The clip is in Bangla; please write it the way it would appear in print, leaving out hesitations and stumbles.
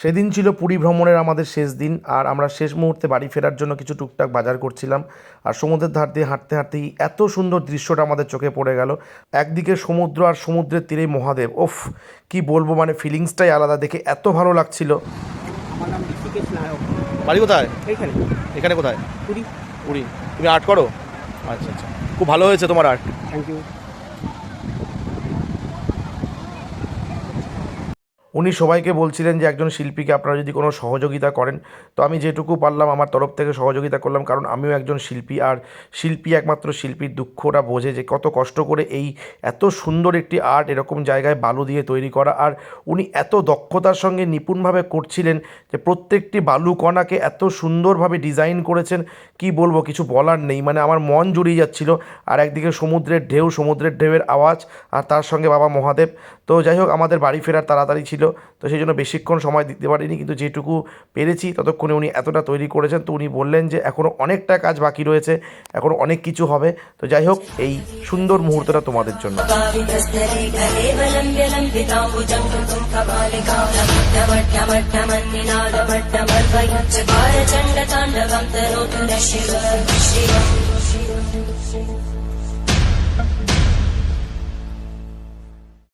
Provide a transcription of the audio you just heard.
সেদিন ছিল পুরী ভ্রমণের আমাদের শেষ দিন, আর আমরা শেষ মুহূর্তে বাড়ি ফেরার জন্য কিছু টুকটাক বাজার করছিলাম। আর সমুদ্রের ধার দিয়ে হাঁটতে হাঁটতেই এত সুন্দর দৃশ্যটা আমাদের চোখে পড়ে গেল। একদিকে সমুদ্র আর সমুদ্রের তীরেই মহাদেব। ওফ, কি বলবো, মানে ফিলিংসটাই আলাদা, দেখে এত ভালো লাগছিল। আমার নাম ঋষিকেশ নায়ক। বাড়ি কোথায়? এইখানে। এখানে কোথায়? পুরী। পুরী। তুমি আর্ট করো? আচ্ছা আচ্ছা, খুব ভালো হয়েছে তোমার আর্ট। Thank you. উনি সবাইকে বলছিলেন যে একজন শিল্পীকে আপনারা যদি কোনো সহযোগিতা করেন, তো আমি যেটুকু পারলাম আমার তরফ থেকে সহযোগিতা করলাম, কারণ আমিও একজন শিল্পী। আর শিল্পী একমাত্র শিল্পীর দুঃখটা বোঝে, যে কত কষ্ট করে এই এত সুন্দর একটি আর্ট এরকম জায়গায় বালু দিয়ে তৈরি করা। আর উনি এত দক্ষতার সঙ্গে নিপুণভাবে করছিলেন যে প্রত্যেকটি বালু কণাকে এত সুন্দরভাবে ডিজাইন করেছেন, কি বলবো, কিছু বলার নেই। মানে আমার মন জুড়িয়ে যাচ্ছিল। আর একদিকে সমুদ্রের ঢেউ, সমুদ্রের ঢেউয়ের আওয়াজ, আর তার সঙ্গে বাবা মহাদেব। তো যাই হোক, আমাদের বাড়ি ফেরার তাড়াতাড়ি ছিল, তো সেই জন্য বেশিক্ষণ সময় দিতে পারিনি, কিন্তু যেটুকু পেরেছি ততক্ষণে উনি এতটা তৈরি করেছেন। তো উনি বললেন যে এখনও অনেকটা কাজ বাকি রয়েছে, এখনও অনেক কিছু হবে। তো যাই হোক, এই সুন্দর মুহূর্তটা তোমাদের জন্য।